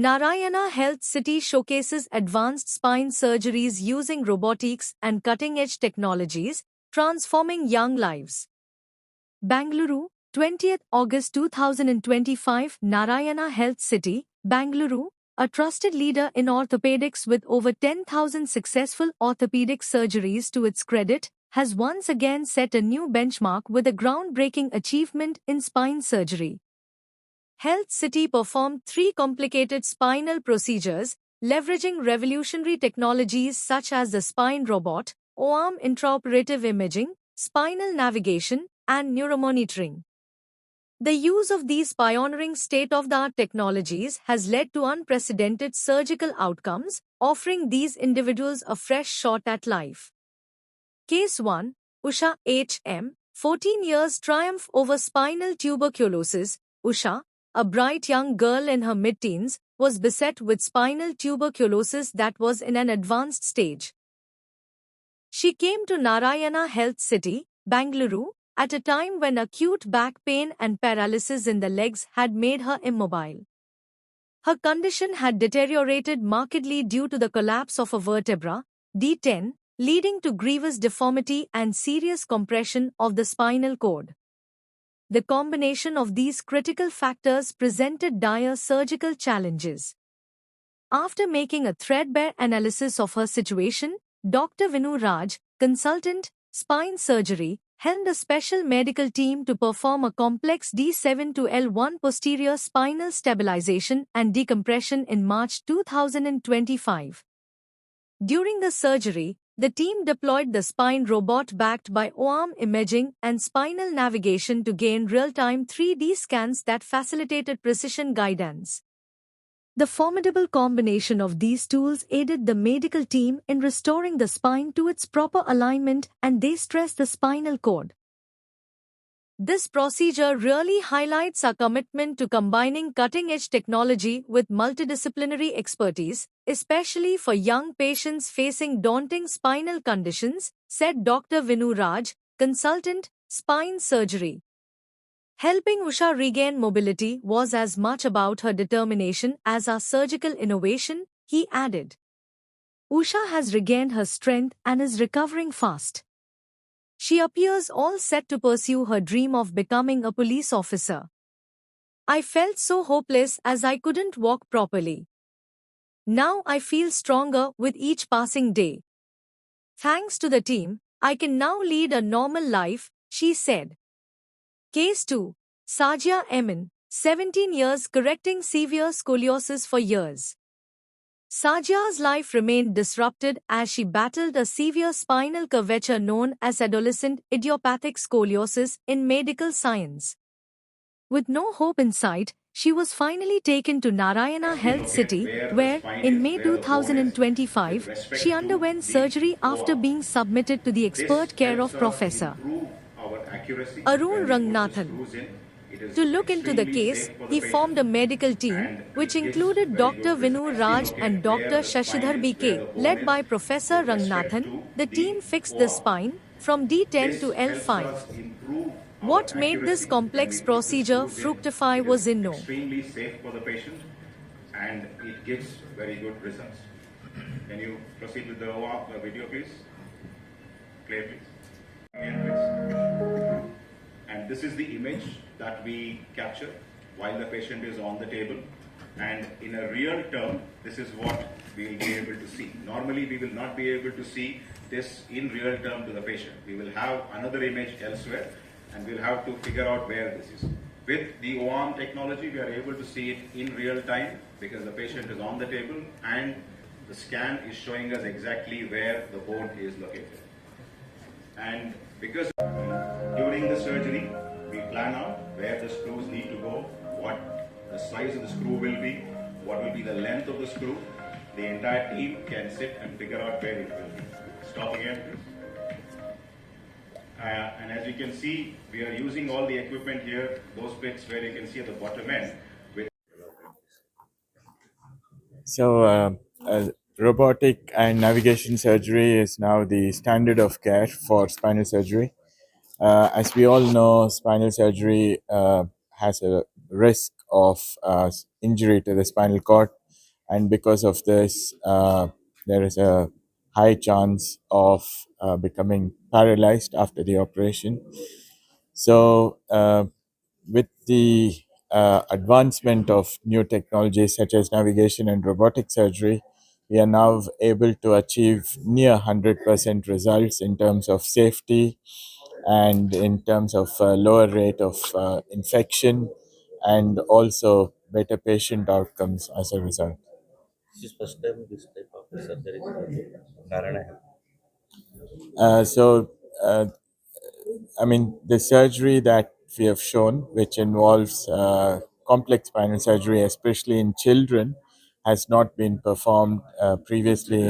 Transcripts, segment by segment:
Narayana Health City showcases advanced spine surgeries using robotics and cutting-edge technologies, transforming young lives. Bangalore, 20th August 2025. Narayana Health City, Bangalore, a trusted leader in orthopedics with over 10,000 successful orthopedic surgeries to its credit, has once again set a new benchmark with a groundbreaking achievement in spine surgery. Health City performed 3 complicated spinal procedures, leveraging revolutionary technologies such as the spine robot, O-arm intraoperative imaging, spinal navigation, and neuromonitoring. The use of these pioneering state-of-the-art technologies has led to unprecedented surgical outcomes, offering these individuals a fresh shot at life. Case 1. Usha H.M., 14 years triumph over spinal tuberculosis. Usha, a bright young girl in her mid-teens, was beset with spinal tuberculosis that was in an advanced stage. She came to Narayana Health City, Bangalore, at a time when acute back pain and paralysis in the legs had made her immobile. Her condition had deteriorated markedly due to the collapse of a vertebra, D10, leading to grievous deformity and serious compression of the spinal cord. The combination of these critical factors presented dire surgical challenges. After making a threadbare analysis of her situation, Dr. Vinu Raj, consultant, spine surgery, helmed a special medical team to perform a complex D7 to L1 posterior spinal stabilization and decompression in March 2025. During the surgery, the team deployed the spine robot backed by O-arm imaging and spinal navigation to gain real-time 3D scans that facilitated precision guidance. The formidable combination of these tools aided the medical team in restoring the spine to its proper alignment, and they stressed the spinal cord. This procedure really highlights our commitment to combining cutting-edge technology with multidisciplinary expertise, especially for young patients facing daunting spinal conditions, said Dr. Vinu Raj, consultant, spine surgery. Helping Usha regain mobility was as much about her determination as our surgical innovation, he added. Usha has regained her strength and is recovering fast. She appears all set to pursue her dream of becoming a police officer. I felt so hopeless as I couldn't walk properly. Now I feel stronger with each passing day. Thanks to the team, I can now lead a normal life, she said. Case 2. Sajia Emin, 17 years correcting severe scoliosis for years. Sajia's life remained disrupted as she battled a severe spinal curvature known as adolescent idiopathic scoliosis in medical science. With no hope in sight, she was finally taken to Narayana Health City, where, in May 2025, she underwent surgery after being submitted to the expert care of Professor Arun Rangnathan. To look into the case, he formed a medical team, which included Dr. Vinu Raj and Dr. Shashidhar BK. Led by Professor Rangnathan, the team fixed the spine from D10 to L5. What made this complex procedure fructify was in no. Extremely safe for the patient, and it gives very good results. Can you proceed with the video, please? Play, please. Again, please. And this is the image that we capture while the patient is on the table. And in a real term, this is what we will be able to see. Normally, we will not be able to see this in real term to the patient. We will have another image elsewhere, and we'll have to figure out where this is. With the O-arm technology, we are able to see it in real time because the patient is on the table and the scan is showing us exactly where the bone is located. And because during the surgery, we plan out where the screws need to go, what the size of the screw will be, what will be the length of the screw. The entire team can sit and figure out where it will be. Stop again, please. And as you can see, we are using all the equipment here, those bits where you can see at the bottom end. So, robotic and navigation surgery is now the standard of care for spinal surgery. As we all know, spinal surgery has a risk of injury to the spinal cord, and because of this, there is a high chance of becoming paralyzed after the operation. So, with the advancement of new technologies such as navigation and robotic surgery, we are now able to achieve near 100% results in terms of safety and in terms of lower rate of infection and also better patient outcomes as a result. This is first time this type of surgery in Narayana Health. So, I mean, the surgery that we have shown, which involves complex spinal surgery, especially in children, has not been performed previously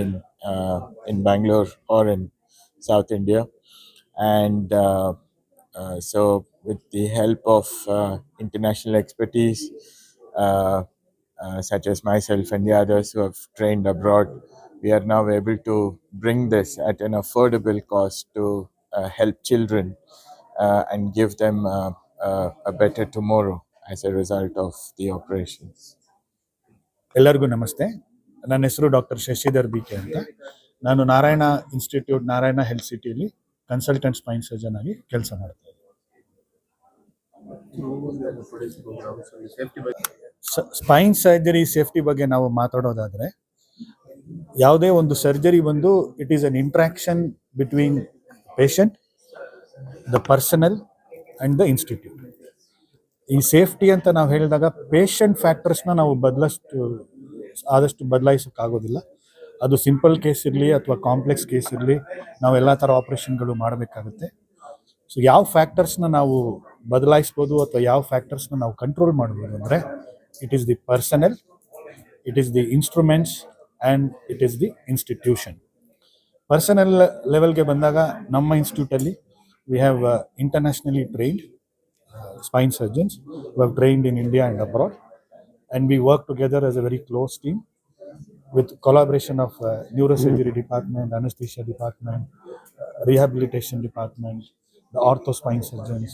in Bangalore or in South India, and so with the help of international expertise, such as myself and the others who have trained abroad, we are now able to bring this at an affordable cost to help children and give them a better tomorrow as a result of the operations. ಎಲ್ಲರಿಗೂ ನಮಸ್ತೆ. ನನ್ನ ಹೆಸರು doctor Shashidhar B K ಅಂತ. ನಾನು Narayana institute, Narayana health ಸಿಟಿಯಲ್ಲಿ consultant Spain surgeon ಆಗಿ ಕೆಲಸ ಮಾಡ್ತಾ ಇದ್ದೀನಿ. ಸ್ಪೈನ್ ಸರ್ಜರಿ ಸೇಫ್ಟಿ ಬಗ್ಗೆ ನಾವು ಮಾತಾಡೋದಾದ್ರೆ, ಯಾವುದೇ ಒಂದು ಸರ್ಜರಿ ಬಂದು it is an interaction between patient, the personal and the institute. ಈ ಸೇಫ್ಟಿ ಅಂತ ನಾವು ಹೇಳಿದಾಗ ಪೇಷಂಟ್ ಫ್ಯಾಕ್ಟರ್ಸ್ನ ನಾವು ಆದಷ್ಟು ಬದಲಾಯಿಸೋಕ್ಕಾಗೋದಿಲ್ಲ. ಅದು ಸಿಂಪಲ್ ಕೇಸ್ ಇರಲಿ ಅಥವಾ ಕಾಂಪ್ಲೆಕ್ಸ್ ಕೇಸ್ ಇರಲಿ, ನಾವು ಎಲ್ಲ ಥರ ಆಪ್ರೇಷನ್ಗಳು ಮಾಡಬೇಕಾಗುತ್ತೆ. ಸೊ ಯಾವ ಫ್ಯಾಕ್ಟರ್ಸ್ನ ನಾವು ಬದಲಾಯಿಸ್ಬೋದು ಅಥವಾ ಯಾವ ಫ್ಯಾಕ್ಟರ್ಸ್ನ ನಾವು ಕಂಟ್ರೋಲ್ ಮಾಡ್ಬೋದು ಅಂದರೆ, it is the personnel, it is the instruments and it is the institution. Personnel ಲೆವೆಲ್ಗೆ ಬಂದಾಗ ನಮ್ಮ ಇನ್ಸ್ಟಿಟ್ಯೂಟಲ್ಲಿ we have internationally trained spine surgeons who have trained in India and abroad, and we work together as a very close team with collaboration of neurosurgery department, anesthesia department, rehabilitation department, the ortho spine surgeons.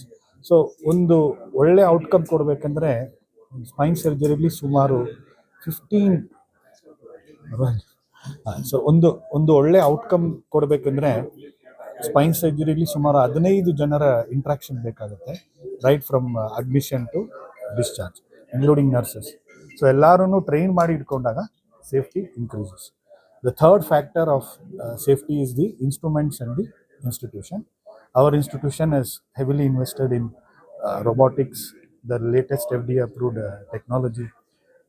So ಒಂದು ಒಳ್ಳೆ outcome ಕೊಡಬೇಕಂದ್ರೆ Spain ಸರ್ಜರಿಲಿ ಸುಮಾರು 15 so ಒಂದು ಒಳ್ಳೆ outcome ಕೊಡಬೇಕಂದ್ರೆ Spain ಸರ್ಜರಿಲಿ ಸುಮಾರು 15 ಜನರ interaction ಬೇಕಾಗುತ್ತೆ, right from admission to discharge, including nurses. So ಎಲ್ಲರೂ train ಮಾಡಿ ಇಟ್ಕೊಂಡಾಗ safety increases. The third factor of safety is the instruments and the institution. Our institution is heavily invested in robotics, the latest FDA approved technology.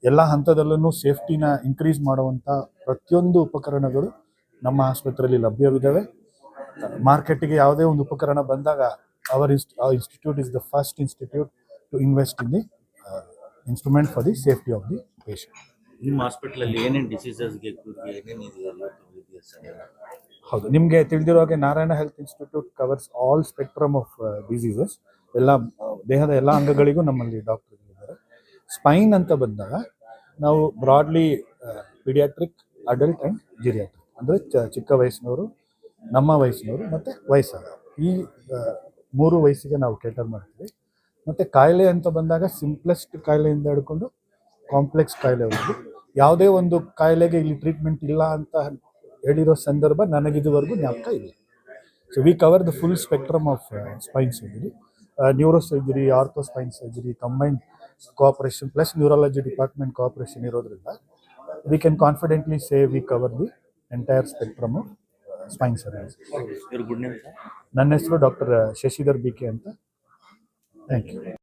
ಎಲ್ಲ ಹಂತದಲ್ಲೂ ಸೇಫ್ಟಿನ increase ಮಾಡುವಂಥ ಪ್ರತಿಯೊಂದು ಉಪಕರಣಗಳು ನಮ್ಮ ಆಸ್ಪತ್ರೆಯಲ್ಲಿ ಲಭ್ಯವಿದ್ದಾವೆ. ಮಾರ್ಕೆಟಿಗೆ ಯಾವುದೇ ಒಂದು ಉಪಕರಣ ಬಂದಾಗ our institute is the first institute to invest in the instrument for the safety of the patient. ನಿಮ್ಮ ಹಾಸ್ಪಿಟಲಲ್ಲಿ ಏನೇನು ಡಿಸೀಸಸ್ಗೆ ಏನೇನು ಹೌದು, ನಿಮಗೆ ತಿಳಿದಿರೋ ಹಾಗೆ Narayana health institute covers all spectrum of diseases. ಎಲ್ಲ ದೇಹದ ಎಲ್ಲ ಅಂಗಗಳಿಗೂ ನಮ್ಮಲ್ಲಿ ಡಾಕ್ಟರ್ಗಳಿದ್ದಾರೆ. ಸ್ಪೈನ್ ಅಂತ ಬಂದಾಗ ನಾವು broadly paediatric, adult and geriatric, ಅಂದರೆ ಚಿಕ್ಕ ವಯಸ್ಸಿನವರು, ನಮ್ಮ ವಯಸ್ಸಿನವರು ಮತ್ತು ವಯಸ್ಸಾದ, ಈ 3 ವಯಸ್ಸಿಗೆ ನಾವು ಕೇಟರ್ ಮಾಡ್ತೀವಿ. ಮತ್ತು ಕಾಯಿಲೆ ಅಂತ ಬಂದಾಗ ಸಿಂಪ್ಲೆಸ್ಟ್ ಕಾಯಿಲೆಯಿಂದ ಹಿಡ್ಕೊಂಡು ಕಾಂಪ್ಲೆಕ್ಸ್ ಕಾಯಿಲೆವರೆಗೂ ಯಾವುದೇ ಒಂದು ಕಾಯಿಲೆಗೆ ಇಲ್ಲಿ ಟ್ರೀಟ್ಮೆಂಟ್ ಇಲ್ಲ ಅಂತ ಹೇಳಿರೋ ಸಂದರ್ಭ ನನಗಿದುವರೆಗೂ ಜ್ಞಾಪಕ ಇದೆ. So we cover the full spectrum of spine surgery, neuro surgery, ortho spine surgery, combined cooperation plus neurology department cooperation ಇರೋದ್ರಿಂದ we can confidently say we cover the entire spectrum of spine surgery. Good name sir? ನನ್ನ ಹೆಸರು doctor Shashidhar B K ಅಂತ. Thank you.